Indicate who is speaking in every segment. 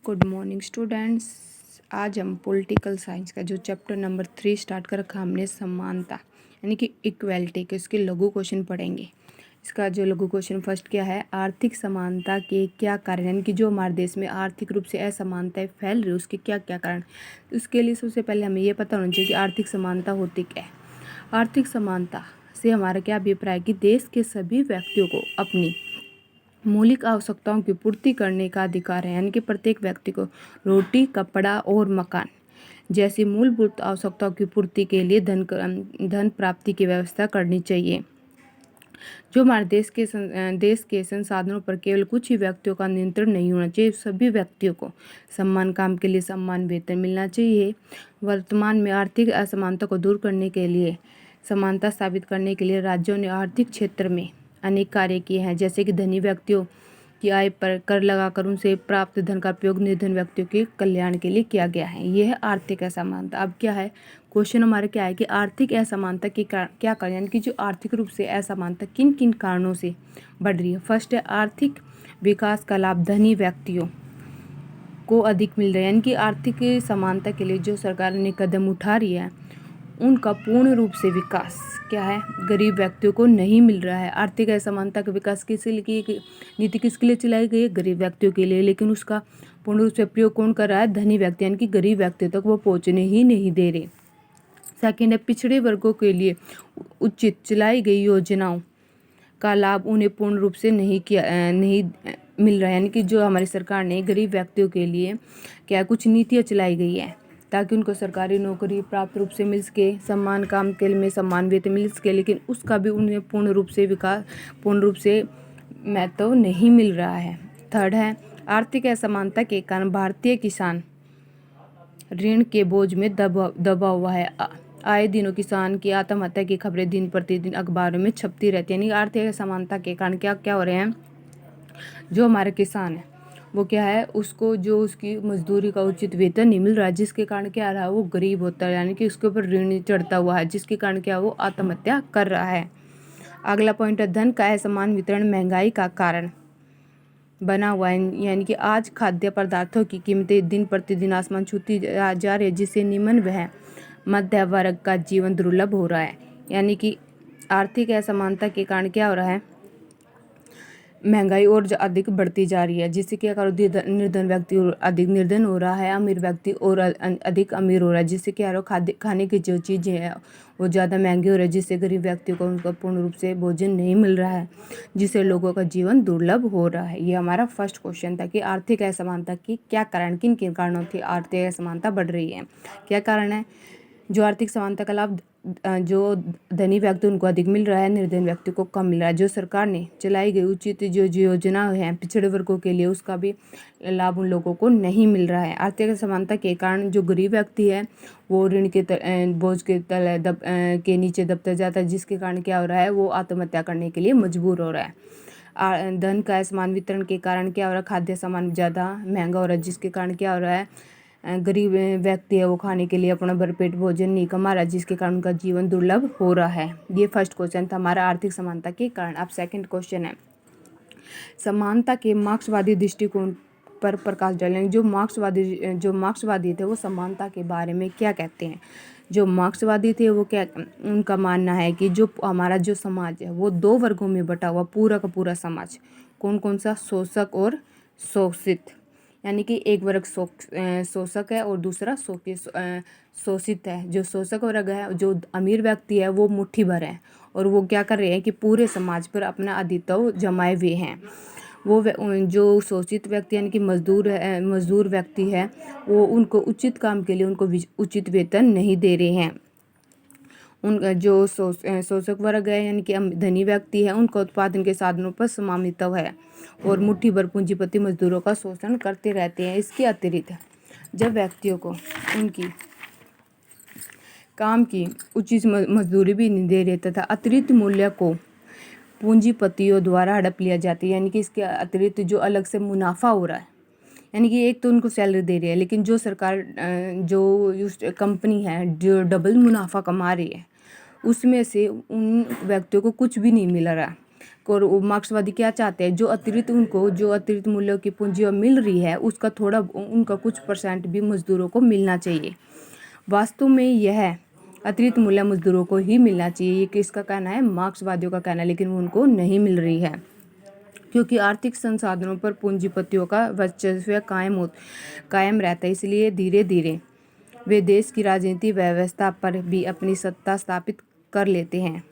Speaker 1: Good morning students. आज हम political science का जो चैप्टर नंबर 3 स्टार्ट कर रखा हमने समानता यानी कि इक्वेलिटी के उसके लघु क्वेश्चन पढ़ेंगे। इसका जो लघु क्वेश्चन फर्स्ट क्या है, आर्थिक समानता के क्या कारण, यानी कि जो हमारे देश में आर्थिक रूप से असमानताएं फैल रही है उसके क्या क्या कारण। उसके लिए सबसे पहले हमें ये पता होना चाहिए कि आर्थिक समानता होती क्या है। आर्थिक समानता से हमारा क्या अभिप्राय है कि देश के सभी व्यक्तियों को अपनी मौलिक आवश्यकताओं की पूर्ति करने का अधिकार है, यानी कि प्रत्येक व्यक्ति को रोटी, कपड़ा और मकान जैसी मूलभूत आवश्यकताओं की पूर्ति के लिए धन प्राप्ति की व्यवस्था करनी चाहिए। जो हमारे देश के संसाधनों पर केवल कुछ ही व्यक्तियों का नियंत्रण नहीं होना चाहिए। सभी व्यक्तियों को समान काम के लिए समान वेतन मिलना चाहिए। वर्तमान में आर्थिक असमानता को दूर करने के लिए, समानता स्थापित करने के लिए राज्यों ने आर्थिक क्षेत्र में अनेक कार्य किए हैं, जैसे कि धनी व्यक्तियों की आय पर कर लगाकर उनसे प्राप्त धन का उपयोग निर्धन व्यक्तियों के कल्याण के लिए किया गया है। यह है आर्थिक असमानता। अब क्या है क्वेश्चन हमारा, क्या है कि आर्थिक असमानता के क्या कारण, यानी कि जो आर्थिक रूप से असमानता किन किन कारणों से बढ़ रही है। फर्स्ट है, आर्थिक विकास का लाभ धनी व्यक्तियों को अधिक मिल रहा है, यानी कि आर्थिक समानता के लिए जो सरकार ने कदम उठा रही है उनका पूर्ण रूप से विकास क्या है, गरीब व्यक्तियों को नहीं मिल रहा है। आर्थिक असमानता का विकास किसके लिए, नीति किसके लिए चलाई गई है, गरीब व्यक्तियों के लिए, लेकिन उसका पूर्ण रूप से प्रयोग कौन कर रहा है, धनी व्यक्ति, यानी कि गरीब व्यक्तियों तक वो पहुंचने ही नहीं दे रहे। सेकेंड है, पिछड़े वर्गों के लिए उचित चलाई गई योजनाओं का लाभ उन्हें पूर्ण रूप से नहीं मिल रहा है, यानी कि जो हमारी सरकार ने गरीब व्यक्तियों के लिए क्या कुछ नीतियाँ चलाई गई है ताकि उनको सरकारी नौकरी प्राप्त रूप से मिल सके, समान काम के लिए समान वेतन मिल सके, लेकिन उसका भी उन्हें पूर्ण रूप से महत्व नहीं मिल रहा है। थर्ड है, आर्थिक असमानता के कारण भारतीय किसान ऋण के बोझ में दबा हुआ है। आए दिनों किसान की आत्महत्या की खबरें दिन प्रतिदिन अखबारों में छपती रहती है। यानी आर्थिक असमानता के कारण क्या क्या हो रहे हैं, जो हमारे किसान है वो क्या है, उसको जो उसकी मजदूरी का उचित वेतन नहीं मिल रहा है, जिसके कारण क्या आ रहा है, वो गरीब होता है, यानी कि उसके ऊपर ऋण चढ़ता हुआ है, जिसके कारण क्या वो आत्महत्या कर रहा है। अगला पॉइंट है, धन का असमान वितरण महंगाई का कारण बना हुआ है, यानी कि आज खाद्य पदार्थों की कीमतें दिन प्रतिदिन आसमान छूती जा रही है, जिससे निम्न व मध्य वर्ग का जीवन दुर्लभ हो रहा है। यानी कि आर्थिक असमानता के कारण क्या हो रहा है, महंगाई और अधिक बढ़ती जा रही है, जिससे क्या करो, निर्धन व्यक्ति अधिक निर्धन हो रहा है, अमीर व्यक्ति और अधिक अमीर हो रहा है, जिससे क्या खाने की जो चीज़ें हैं वो ज़्यादा महंगी हो रही है, जिससे गरीब व्यक्तियों को उनका पूर्ण रूप से भोजन नहीं मिल रहा है, जिससे लोगों का जीवन दुर्लभ हो रहा है। ये हमारा फर्स्ट क्वेश्चन था कि आर्थिक असमानता की क्या कारण, किन किन कारणों की आर्थिक असमानता बढ़ रही है। क्या कारण है, जो आर्थिक समानता का लाभ जो धनी व्यक्ति उनको अधिक मिल रहा है, निर्धन व्यक्ति को कम मिल रहा है। जो सरकार ने चलाई गई उचित जो योजना है पिछड़े वर्गों के लिए, उसका भी लाभ उन लोगों को नहीं मिल रहा है। आर्थिक असमानता के कारण जो गरीब व्यक्ति है वो ऋण के बोझ के तले के नीचे दबता जाता है, जिसके कारण क्या हो रहा है, वो आत्महत्या करने के लिए मजबूर हो रहा है। धन का असमान वितरण के कारण क्या हो रहा है, खाद्य सामान ज़्यादा महंगा हो रहा है, जिसके कारण क्या हो रहा है, गरीब व्यक्ति है वो खाने के लिए अपना भरपेट भोजन नहीं कमा रहा, जिसके कारण उनका जीवन दुर्लभ हो रहा है। ये फर्स्ट क्वेश्चन था हमारा, आर्थिक समानता के कारण। अब सेकंड क्वेश्चन है, समानता के मार्क्सवादी दृष्टिकोण पर प्रकाश डालें। जो मार्क्सवादी थे वो समानता के बारे में क्या कहते हैं। जो मार्क्सवादी थे वो क्या, उनका मानना है कि जो हमारा जो समाज है वो दो वर्गों में बटा हुआ पूरा का पूरा समाज, कौन कौन सा, शोषक और शोषित, यानी कि एक वर्ग शोषक है और दूसरा शोषित है। जो शोषक वर्ग है, जो अमीर व्यक्ति है वो मुट्ठी भर है और वो क्या कर रहे हैं कि पूरे समाज पर अपना आधिपत्य जमाए हुए हैं। वो जो शोषित व्यक्ति यानी कि मजदूर व्यक्ति है वो उनको उचित काम के लिए उनको उचित वेतन नहीं दे रहे हैं। उन जो शोषक वर्ग है यानी कि धनी व्यक्ति है, उनका उत्पादन के साधनों पर स्वामित्व है और मुट्ठी भर पूंजीपति मजदूरों का शोषण करते रहते हैं। इसके अतिरिक्त जब व्यक्तियों को उनकी काम की उचित मजदूरी भी नहीं दे रहे तथा अतिरिक्त मूल्य को पूंजीपतियों द्वारा हड़प लिया जाता है, यानी कि इसके अतिरिक्त जो अलग से मुनाफा हो रहा है, यानी कि एक तो उनको सैलरी दे रही है, लेकिन जो सरकार जो कंपनी है जो डबल मुनाफा कमा रही है उसमें से उन व्यक्तियों को कुछ भी नहीं मिल रहा। और मार्क्सवादी क्या चाहते हैं, जो अतिरिक्त मूल्यों की पूंजी मिल रही है उसका थोड़ा उनका कुछ % भी मजदूरों को मिलना चाहिए। वास्तव में यह अतिरिक्त मूल्य मजदूरों को ही मिलना चाहिए, ये किसका कहना है, मार्क्सवादियों का कहना है, लेकिन वो उनको नहीं मिल रही है क्योंकि आर्थिक संसाधनों पर पूंजीपतियों का वर्चस्व कायम रहता है। इसलिए धीरे धीरे वे देश की राजनीतिक व्यवस्था पर भी अपनी सत्ता स्थापित कर लेते हैं।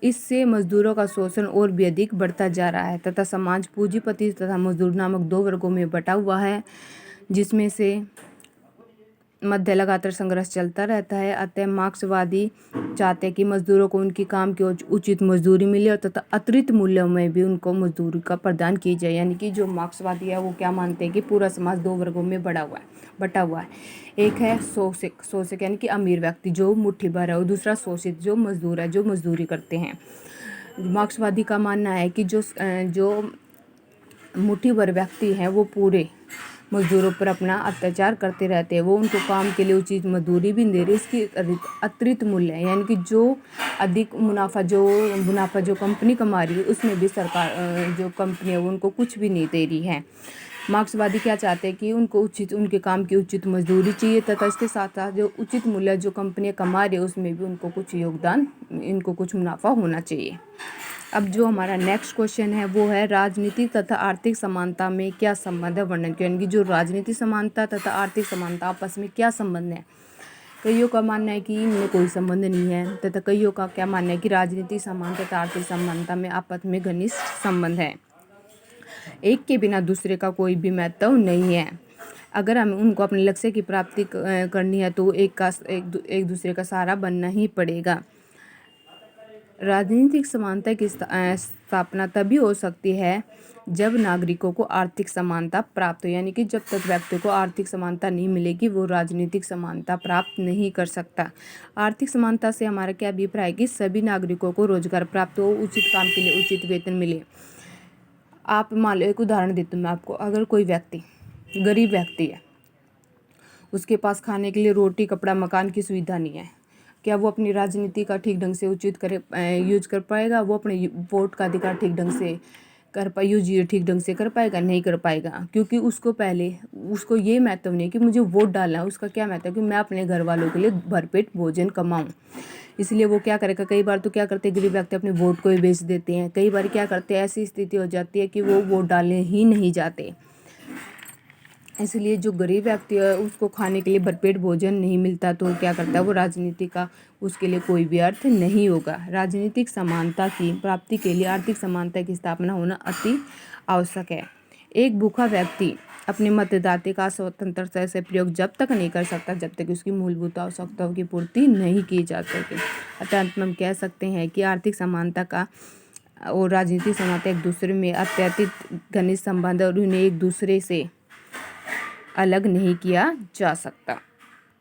Speaker 1: इससे मजदूरों का शोषण और भी अधिक बढ़ता जा रहा है तथा समाज पूंजीपति तथा मजदूर नामक 2 वर्गों में बटा हुआ है, जिसमें से मध्य लगातार संघर्ष चलता रहता है। अतः मार्क्सवादी चाहते हैं कि मजदूरों को उनकी काम की उचित मजदूरी मिले और तथा अतिरिक्त मूल्यों में भी उनको मजदूरी का प्रदान की जाए। यानी कि जो मार्क्सवादी है वो क्या मानते हैं कि पूरा समाज 2 वर्गों में बटा हुआ है। एक है शोषक यानी कि अमीर व्यक्ति जो मुट्ठी भर है, और दूसरा शोषित जो मजदूर है, जो मजदूरी करते हैं। मार्क्सवादी का मानना है कि जो मुट्ठी भर व्यक्ति हैं वो पूरे मजदूरों पर अपना अत्याचार करते रहते हैं, वो उनको काम के लिए उचित मजदूरी भी दे रही, इसकी अतिरिक्त मूल्य है, यानी कि जो अधिक मुनाफा जो कंपनी कमा रही है उसमें भी सरकार जो कंपनी है वो उनको कुछ भी नहीं दे रही है। मार्क्सवादी क्या चाहते हैं कि उनके काम की उचित मजदूरी चाहिए तथा इसके साथ साथ जो उचित मूल्य जो कंपनियां कमा रही है उसमें भी उनको कुछ योगदान, इनको कुछ मुनाफा होना चाहिए। अब जो हमारा नेक्स्ट क्वेश्चन है वो है राजनीतिक तथा आर्थिक समानता में क्या संबंध है, वर्णन करें। यानी कि जो राजनीतिक समानता तथा आर्थिक समानता आपस में क्या संबंध है। कईयों का मानना है कि इनमें कोई संबंध नहीं है तथा कईयों का क्या मानना है कि राजनीतिक समानता तथा आर्थिक समानता में आपस में घनिष्ठ संबंध है, एक के बिना दूसरे का कोई भी महत्व नहीं है। अगर हमें उनको अपने लक्ष्य की प्राप्ति करनी है तो एक दूसरे का सहारा बनना ही पड़ेगा। राजनीतिक समानता की स्थापना तभी हो सकती है जब नागरिकों को आर्थिक समानता प्राप्त हो, यानी कि जब तक व्यक्ति को आर्थिक समानता नहीं मिलेगी वो राजनीतिक समानता प्राप्त नहीं कर सकता। आर्थिक समानता से हमारा क्या अभिप्राय है कि सभी नागरिकों को रोजगार प्राप्त हो, उचित काम के लिए उचित वेतन मिले। आप मान लो, एक उदाहरण देती हूँ मैं आपको, अगर कोई व्यक्ति गरीब व्यक्ति है, उसके पास खाने के लिए रोटी कपड़ा मकान की सुविधा नहीं है, क्या वो अपनी राजनीति का ठीक ढंग से यूज कर पाएगा? वो अपने वोट का अधिकार ठीक ढंग से ठीक ढंग से कर पाएगा? नहीं कर पाएगा, क्योंकि उसको ये महत्व नहीं कि मुझे वोट डालना है, उसका क्या महत्व है कि मैं अपने घर वालों के लिए भरपेट भोजन कमाऊं। इसलिए वो क्या करेगा, कई बार तो क्या करते हैं गरीब व्यक्ति अपने वोट को ही बेच देते हैं, कई बार क्या करते हैं ऐसी स्थिति हो जाती है कि वो वोट डालने ही नहीं जाते। इसलिए जो गरीब व्यक्ति है उसको खाने के लिए भरपेट भोजन नहीं मिलता तो क्या करता है वो राजनीति का उसके लिए कोई भी अर्थ नहीं होगा। राजनीतिक समानता की प्राप्ति के लिए आर्थिक समानता की स्थापना होना अति आवश्यक है। एक भूखा व्यक्ति अपने मतदाता का स्वतंत्रता से प्रयोग जब तक नहीं कर सकता जब तक उसकी मूलभूत आवश्यकताओं की पूर्ति नहीं की जा सके। अतः अंत में हम कह सकते हैं कि आर्थिक समानता का और राजनीतिक समानता एक दूसरे में अत्यधिक घनिष्ठ संबंध और उन्हें एक दूसरे से अलग नहीं किया जा सकता।